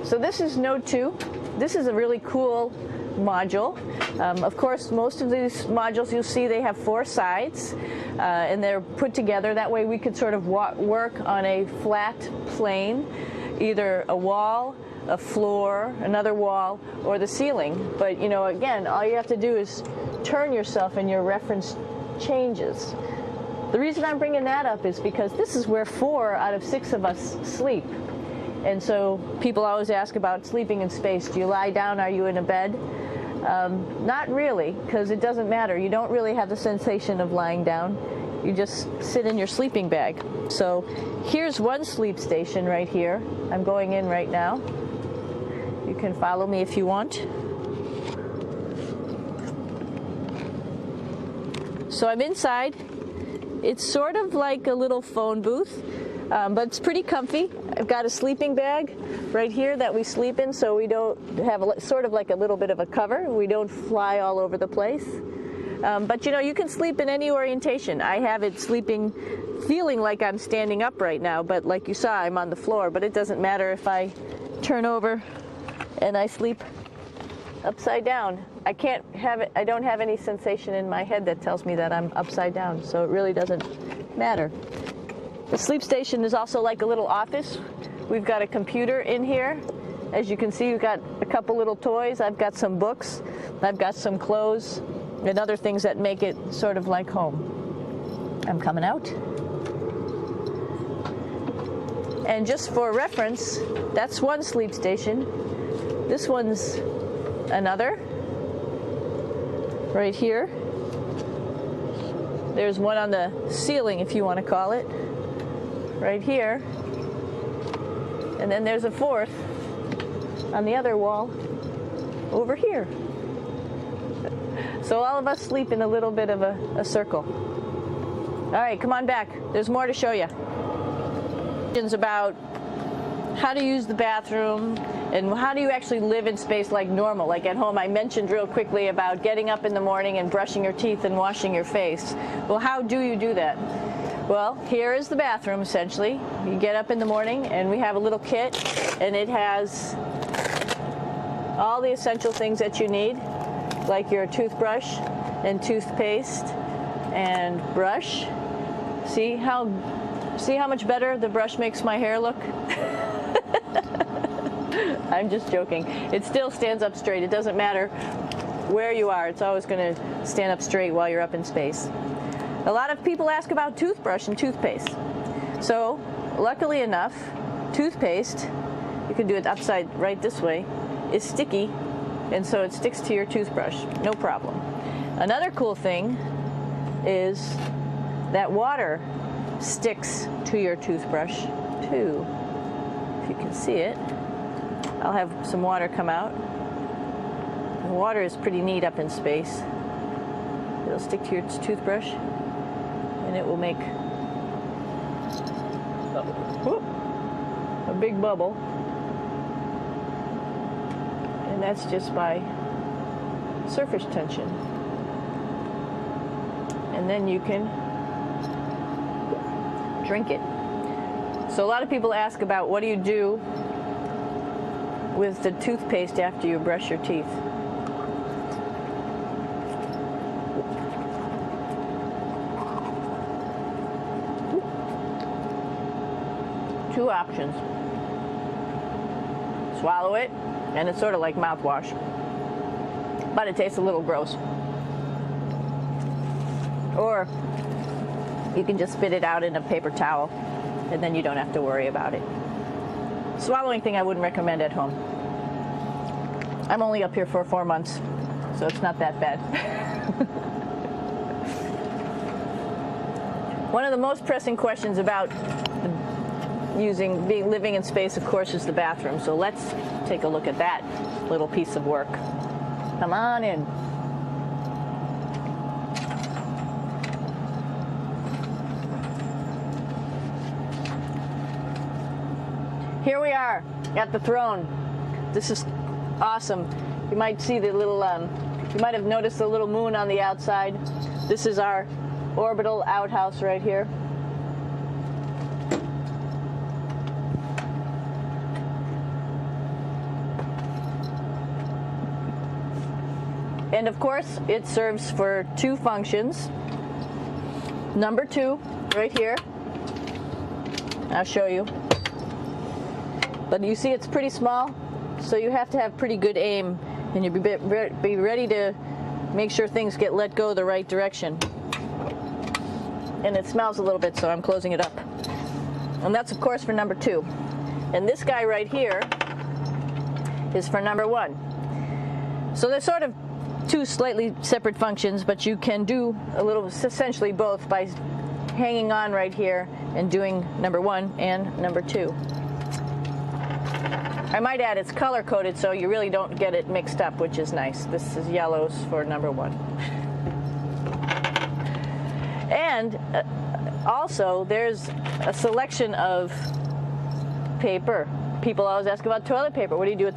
So this is Node 2. This is a really cool module. Of course, most of these modules you'll see they have 4 sides, and they're put together. That way we could sort of work on a flat plane, either a wall, a floor, another wall, or the ceiling. But you know, again, all you have to do is turn yourself and your reference changes. The reason I'm bringing that up is because this is where 4 out of 6 of us sleep. And so people always ask about sleeping in space. Do you lie down? Are you in a bed? Not really, because it doesn't matter. You don't really have the sensation of lying down. You just sit in your sleeping bag. So here's one sleep station right here. I'm going in right now. You can follow me if you want. So I'm inside. It's sort of like a little phone booth, but it's pretty comfy. I've got a sleeping bag right here that we sleep in, so we don't have sort of like a little bit of a cover. We don't fly all over the place. But you know, you can sleep in any orientation. I have it sleeping, feeling like I'm standing up right now, but like you saw, I'm on the floor. But it doesn't matter if I turn over and I sleep upside down. I don't have any sensation in my head that tells me that I'm upside down, so it really doesn't matter. The sleep station is also like a little office. We've got a computer in here. As you can see, we've got a couple little toys. I've got some books. I've got some clothes and other things that make it sort of like home. I'm coming out. And just for reference, that's one sleep station. This one's another. Right here. There's one on the ceiling, if you want to call it. Right here. And then there's a 4th on the other wall over here. So all of us sleep in a little bit of a circle. All right, come on back. There's more to show you. Questions about how to use the bathroom and how do you actually live in space like normal, like at home. I mentioned real quickly about getting up in the morning and brushing your teeth and washing your face. Well, how do you do that? Well, here is the bathroom, essentially. You get up in the morning, and we have a little kit, and it has all the essential things that you need, like your toothbrush and toothpaste and brush. See how much better the brush makes my hair look? I'm just joking. It still stands up straight. It doesn't matter where you are. It's always going to stand up straight while you're up in space. A lot of people ask about toothbrush and toothpaste. So, luckily enough, toothpaste, you can do it upside right this way, is sticky, and so it sticks to your toothbrush. No problem. Another cool thing is that water sticks to your toothbrush too. If you can see it. I'll have some water come out. The water is pretty neat up in space. It'll stick to your toothbrush, and it will make a big bubble. And that's just by surface tension. And then you can drink it. So a lot of people ask about what do you do with the toothpaste after you brush your teeth. Two options. Swallow it, and it's sort of like mouthwash, but it tastes a little gross. Or you can just spit it out in a paper towel, and then you don't have to worry about it. Swallowing thing I wouldn't recommend at home. I'm only up here for 4 months, so it's not that bad. One of the most pressing questions about living in space, of course, is the bathroom. So let's take a look at that little piece of work. Come on in. Here we are at the throne. This is awesome. You might see the little, you might have noticed the little moon on the outside. This is our orbital outhouse right here. And of course, it serves for two functions. Number 2, right here. I'll show you. But you see it's pretty small, so you have to have pretty good aim, and you be ready to make sure things get let go the right direction. And it smells a little bit, so I'm closing it up. And that's, of course, for number 2. And this guy right here is for number 1. So they're sort of two slightly separate functions, but you can do a little, essentially both, by hanging on right here and doing number 1 and number 2. I might add it's color coded, so you really don't get it mixed up, which is nice. This is yellows for number 1. And also, there's a selection of paper. People always ask about toilet paper. What do you do with